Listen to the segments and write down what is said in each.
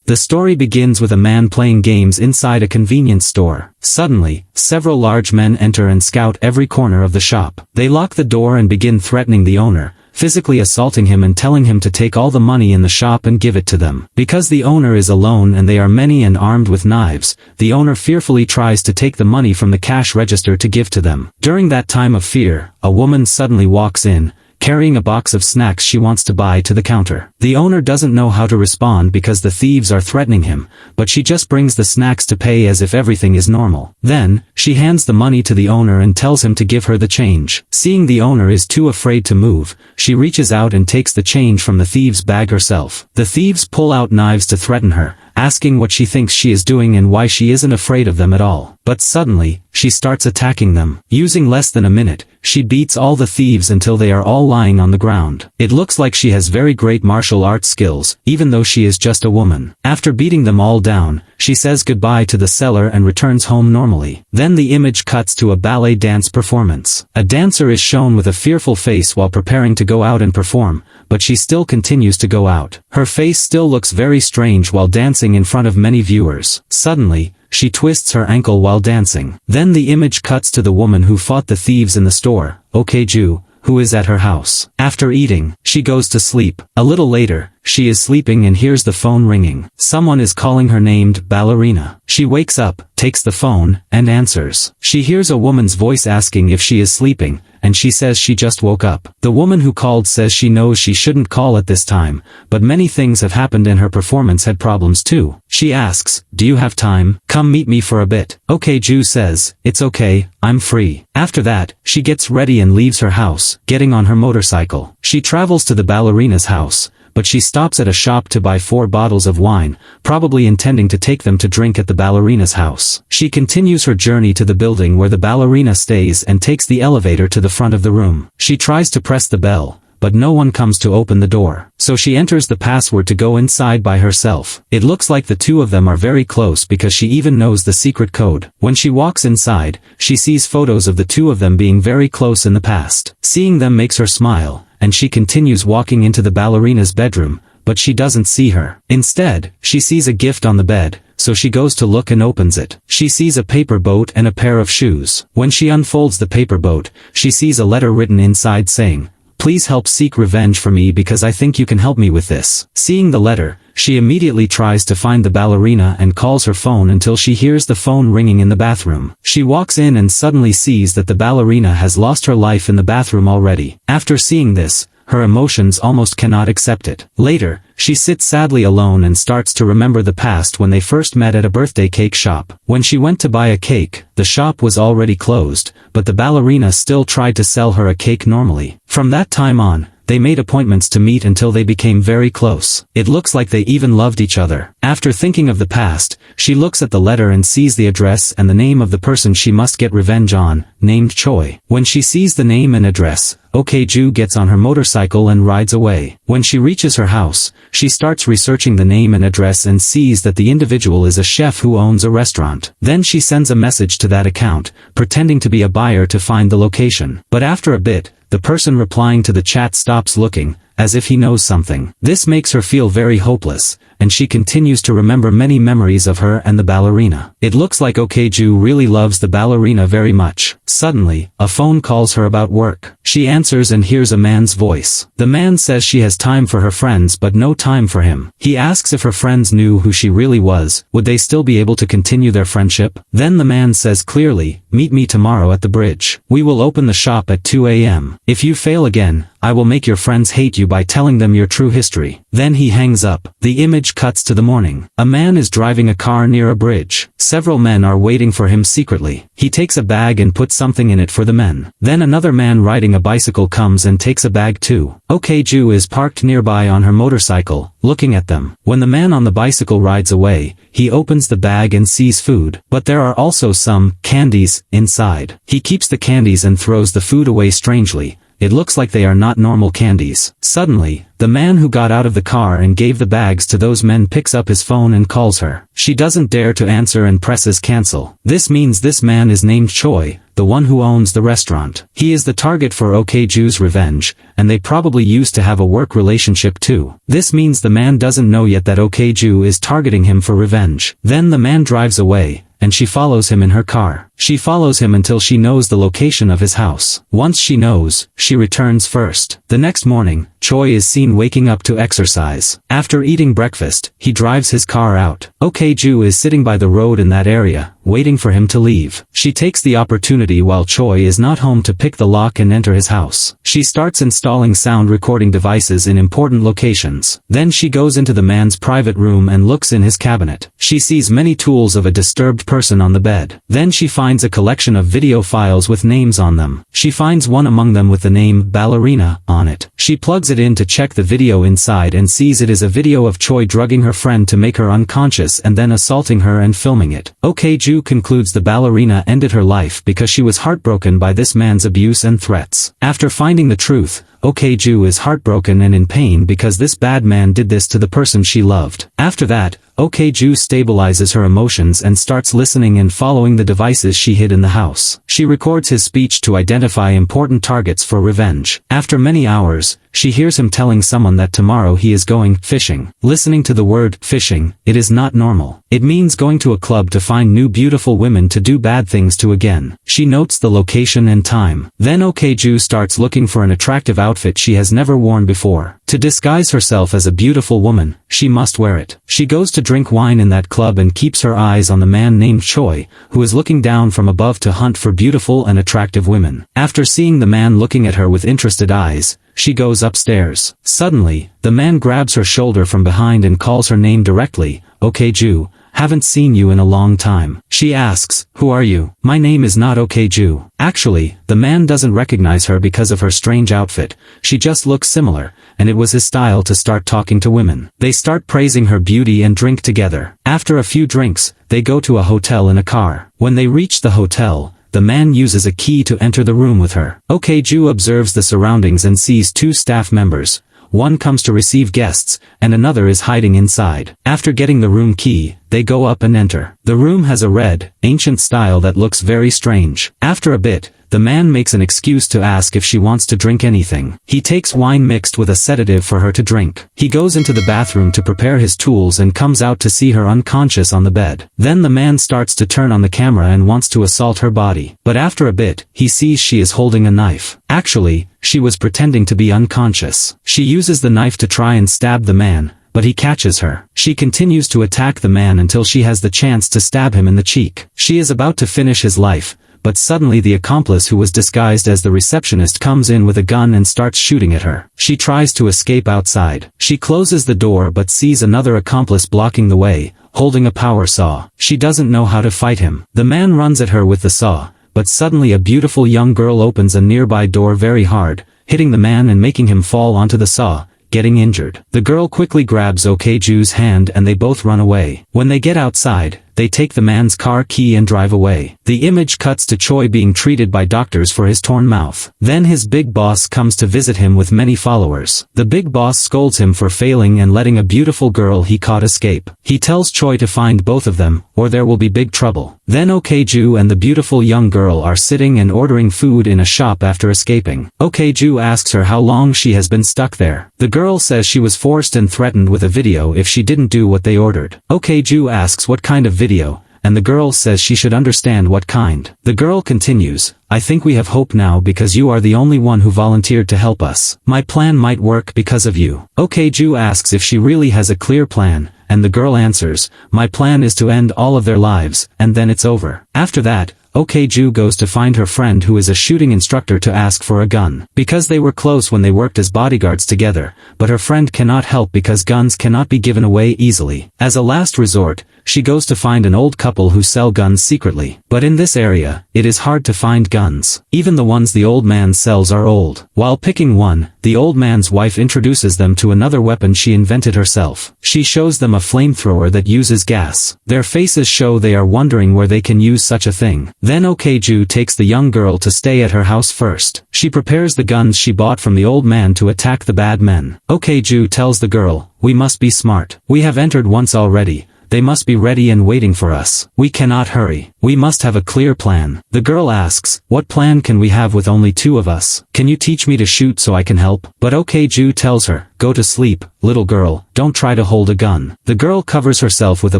The story begins with a man playing games inside a convenience store. Suddenly, several large men enter and scout every corner of the shop. They lock the door and begin threatening the owner, physically assaulting him and telling him to take all the money in the shop and give it to them. Because the owner is alone and they are many and armed with knives, the owner fearfully tries to take the money from the cash register to give to them. During that time of fear, a woman suddenly walks in, carrying a box of snacks she wants to buy to the counter. The owner doesn't know how to respond because the thieves are threatening him, but she just brings the snacks to pay as if everything is normal. Then, she hands the money to the owner and tells him to give her the change. Seeing the owner is too afraid to move, she reaches out and takes the change from the thieves' bag herself. The thieves pull out knives to threaten her, asking what she thinks she is doing and why she isn't afraid of them at all. But suddenly, she starts attacking them. Using less than a minute, she beats all the thieves until they are all lying on the ground. It looks like she has very great martial arts skills, even though she is just a woman. After beating them all down, she says goodbye to the seller and returns home normally. Then the image cuts to a ballet dance performance. A dancer is shown with a fearful face while preparing to go out and perform, but she still continues to go out. Her face still looks very strange while dancing in front of many viewers. Suddenly, she twists her ankle while dancing. Then the image cuts to the woman who fought the thieves in the store, Okju, who is at her house. After eating, she goes to sleep. A little later, she is sleeping and hears the phone ringing. Someone is calling her named Ballerina. She wakes up, takes the phone, and answers. She hears a woman's voice asking if she is sleeping, and she says she just woke up. The woman who called says she knows she shouldn't call at this time, but many things have happened and her performance had problems too. She asks, "Do you have time? Come meet me for a bit." Okju says, "It's okay, I'm free." After that, she gets ready and leaves her house, getting on her motorcycle. She travels to the ballerina's house, but she stops at a shop to buy 4 bottles of wine, probably intending to take them to drink at the ballerina's house. She continues her journey to the building where the ballerina stays and takes the elevator to the front of the room. She tries to press the bell, but no one comes to open the door. So she enters the password to go inside by herself. It looks like the two of them are very close because she even knows the secret code. When she walks inside, she sees photos of the two of them being very close in the past. Seeing them makes her smile, and she continues walking into the ballerina's bedroom, but she doesn't see her. Instead, she sees a gift on the bed, so she goes to look and opens it. She sees a paper boat and a pair of shoes. When she unfolds the paper boat, she sees a letter written inside saying, "Please help seek revenge for me because I think you can help me with this." Seeing the letter, she immediately tries to find the ballerina and calls her phone until she hears the phone ringing in the bathroom. She walks in and suddenly sees that the ballerina has lost her life in the bathroom already. After seeing this, her emotions almost cannot accept it. Later, she sits sadly alone and starts to remember the past when they first met at a birthday cake shop. When she went to buy a cake, the shop was already closed, but the ballerina still tried to sell her a cake normally. From that time on, they made appointments to meet until they became very close. It looks like they even loved each other. After thinking of the past, she looks at the letter and sees the address and the name of the person she must get revenge on, named Choi. When she sees the name and address, Okju gets on her motorcycle and rides away. When she reaches her house, she starts researching the name and address and sees that the individual is a chef who owns a restaurant. Then she sends a message to that account, pretending to be a buyer to find the location. But after a bit, the person replying to the chat stops looking, as if he knows something. This makes her feel very hopeless, and she continues to remember many memories of her and the ballerina. It looks like Okju really loves the ballerina very much. Suddenly, a phone calls her about work. She answers and hears a man's voice. The man says she has time for her friends but no time for him. He asks if her friends knew who she really was, would they still be able to continue their friendship? Then the man says clearly, "Meet me tomorrow at the bridge. We will open the shop at 2 a.m. If you fail again, I will make your friends hate you by telling them your true history." Then he hangs up. The image cuts to the morning. A man is driving a car near a bridge. Several men are waiting for him secretly. He takes a bag and puts something in it for the men. Then another man riding a bicycle comes and takes a bag too. Okju is parked nearby on her motorcycle, looking at them. When the man on the bicycle rides away, he opens the bag and sees food. But there are also some candies inside. He keeps the candies and throws the food away strangely. it looks like they are not normal candies. Suddenly, the man who got out of the car and gave the bags to those men picks up his phone and calls her. She doesn't dare to answer and presses cancel. This means this man is named Choi, the one who owns the restaurant. He is the target for Ok-ju's revenge, and they probably used to have a work relationship too. This means the man doesn't know yet that Ok-ju is targeting him for revenge. Then the man drives away, and she follows him in her car. She follows him until she knows the location of his house. Once she knows, she returns first. The next morning, Choi is seen waking up to exercise. After eating breakfast, he drives his car out. Ok-ju is sitting by the road in that area, waiting for him to leave. She takes the opportunity while Choi is not home to pick the lock and enter his house. She starts installing sound recording devices in important locations. Then she goes into the man's private room and looks in his cabinet. She sees many tools of a disturbed person on the bed. Then she finds a collection of video files with names on them. She finds one among them with the name Ballerina on it. She plugs it in to check the video inside and sees it is a video of Choi drugging her friend to make her unconscious and then assaulting her and filming it. Ok-ju concludes the ballerina ended her life because she was heartbroken by this man's abuse and threats. After finding the truth, Ok-ju is heartbroken and in pain because this bad man did this to the person she loved. After that, Ok-ju stabilizes her emotions and starts listening and following the devices she hid in the house. She records his speech to identify important targets for revenge. After many hours, she hears him telling someone that tomorrow he is going fishing. Listening to the word fishing, it is not normal. It means going to a club to find new beautiful women to do bad things to again. She notes the location and time. Then Ok-ju starts looking for an attractive outfit she has never worn before. To disguise herself as a beautiful woman, she must wear it. She goes to drink wine in that club and keeps her eyes on the man named Choi, who is looking down from above to hunt for beautiful and attractive women. After seeing the man looking at her with interested eyes, she goes upstairs. Suddenly, the man grabs her shoulder from behind and calls her name directly, Ok-ju. Haven't seen you in a long time. She asks, who are you? My name is not Ok-ju. Actually, the man doesn't recognize her because of her strange outfit. She just looks similar, and it was his style to start talking to women. They start praising her beauty and drink together. After a few drinks, they go to a hotel in a car. When they reach the hotel, the man uses a key to enter the room with her. Ok-ju observes the surroundings and sees two staff members. One comes to receive guests, and another is hiding inside. After getting the room key, they go up and enter. The room has a red, ancient style that looks very strange. After a bit, the man makes an excuse to ask if she wants to drink anything. He takes wine mixed with a sedative for her to drink. He goes into the bathroom to prepare his tools and comes out to see her unconscious on the bed. Then the man starts to turn on the camera and wants to assault her body. But after a bit, he sees she is holding a knife. Actually, she was pretending to be unconscious. She uses the knife to try and stab the man, but he catches her. She continues to attack the man until she has the chance to stab him in the cheek. She is about to finish his life, but suddenly the accomplice who was disguised as the receptionist comes in with a gun and starts shooting at her. She tries to escape outside. She closes the door but sees another accomplice blocking the way, holding a power saw. She doesn't know how to fight him. The man runs at her with the saw, but suddenly a beautiful young girl opens a nearby door very hard, hitting the man and making him fall onto the saw, getting injured. The girl quickly grabs Ok-ju's hand and they both run away. When they get outside, they take the man's car key and drive away. The image cuts to Choi being treated by doctors for his torn mouth. Then his big boss comes to visit him with many followers. The big boss scolds him for failing and letting a beautiful girl he caught escape. He tells Choi to find both of them, or there will be big trouble. Then Ok-ju and the beautiful young girl are sitting and ordering food in a shop after escaping. Ok-ju asks her how long she has been stuck there. The girl says she was forced and threatened with a video if she didn't do what they ordered. Ok-ju asks what kind of video, and the girl says she should understand what kind. The girl continues, I think we have hope now because you are the only one who volunteered to help us. My plan might work because of you. Ok-ju asks if she really has a clear plan, and the girl answers, my plan is to end all of their lives, and then it's over. After that, Ok-ju goes to find her friend who is a shooting instructor to ask for a gun. Because they were close when they worked as bodyguards together, but her friend cannot help because guns cannot be given away easily. As a last resort, she goes to find an old couple who sell guns secretly. But in this area, it is hard to find guns. Even the ones the old man sells are old. While picking one, the old man's wife introduces them to another weapon she invented herself. She shows them a flamethrower that uses gas. Their faces show they are wondering where they can use such a thing. Then Okju takes the young girl to stay at her house first. She prepares the guns she bought from the old man to attack the bad men. Okju tells the girl, "We must be smart. We have entered once already. They must be ready and waiting for us. We cannot hurry. We must have a clear plan." The girl asks, "What plan can we have with only two of us? Can you teach me to shoot so I can help?" But Okju tells her, "Go to sleep, little girl, don't try to hold a gun." The girl covers herself with a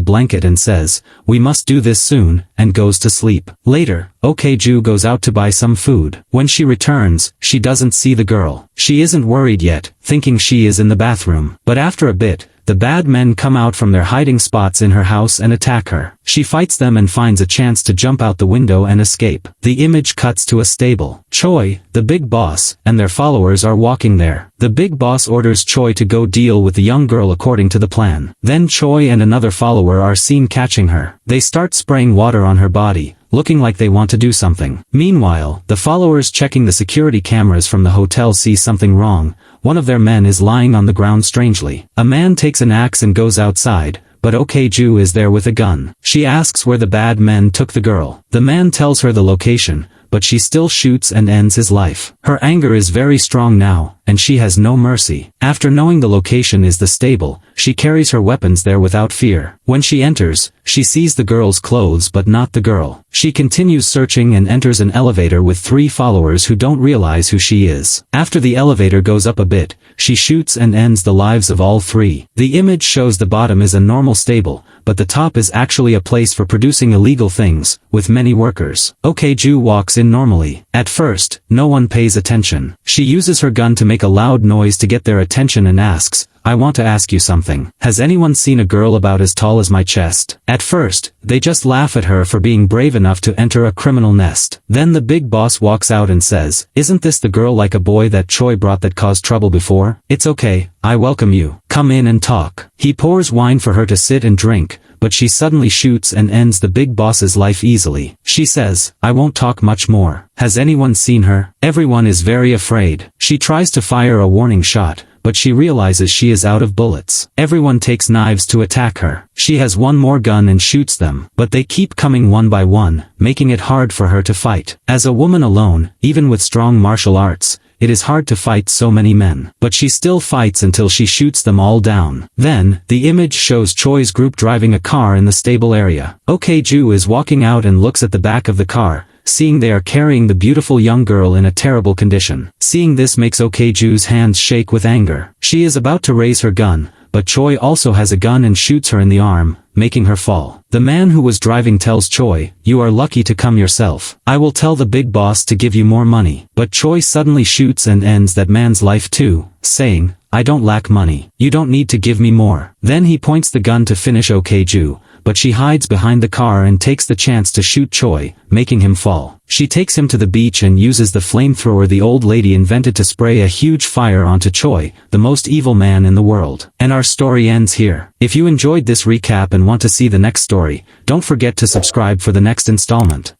blanket and says, "We must do this soon," and goes to sleep. Later, Okju goes out to buy some food. When she returns, she doesn't see the girl. She isn't worried yet, thinking she is in the bathroom. But after a bit, the bad men come out from their hiding spots in her house and attack her. She fights them and finds a chance to jump out the window and escape. The image cuts to a stable. Choi, the big boss, and their followers are walking there. The big boss orders Choi to go deal with the young girl according to the plan. Then Choi and another follower are seen catching her. They start spraying water on her body, looking like they want to do something. Meanwhile, the followers checking the security cameras from the hotel see something wrong. One of their men is lying on the ground strangely. A man takes an axe and goes outside, but Okju is there with a gun. She asks where the bad men took the girl. The man tells her the location, but she still shoots and ends his life. Her anger is very strong now, and she has no mercy. After knowing the location is the stable, she carries her weapons there without fear. When she enters, she sees the girl's clothes but not the girl. She continues searching and enters an elevator with 3 followers who don't realize who she is. After the elevator goes up a bit, she shoots and ends the lives of all 3. The image shows the bottom is a normal stable, but the top is actually a place for producing illegal things, with many workers. Okju walks in normally. At first, no one pays attention. She uses her gun to make a loud noise to get their attention and asks, "I want to ask you something. Has anyone seen a girl about as tall as my chest?" At first, they just laugh at her for being brave enough to enter a criminal nest. Then the big boss walks out and says, "Isn't this the girl like a boy that Choi brought that caused trouble before? It's okay, I welcome you. Come in and talk." He pours wine for her to sit and drink, but she suddenly shoots and ends the big boss's life easily. She says, "I won't talk much more. Has anyone seen her?" Everyone is very afraid. She tries to fire a warning shot, but she realizes she is out of bullets. Everyone takes knives to attack her. She has one more gun and shoots them, but they keep coming one by one, making it hard for her to fight. As a woman alone, even with strong martial arts, it is hard to fight so many men. But she still fights until she shoots them all down. Then, the image shows Choi's group driving a car in the stable area. Okju is walking out and looks at the back of the car, seeing they are carrying the beautiful young girl in a terrible condition. Seeing this makes Okju's hands shake with anger. She is about to raise her gun, but Choi also has a gun and shoots her in the arm, making her fall. The man who was driving tells Choi, "You are lucky to come yourself. I will tell the big boss to give you more money." But Choi suddenly shoots and ends that man's life too, saying, "I don't lack money. You don't need to give me more." Then he points the gun to finish Okju, but she hides behind the car and takes the chance to shoot Choi, making him fall. She takes him to the beach and uses the flamethrower the old lady invented to spray a huge fire onto Choi, the most evil man in the world. And our story ends here. If you enjoyed this recap and want to see the next story, don't forget to subscribe for the next installment.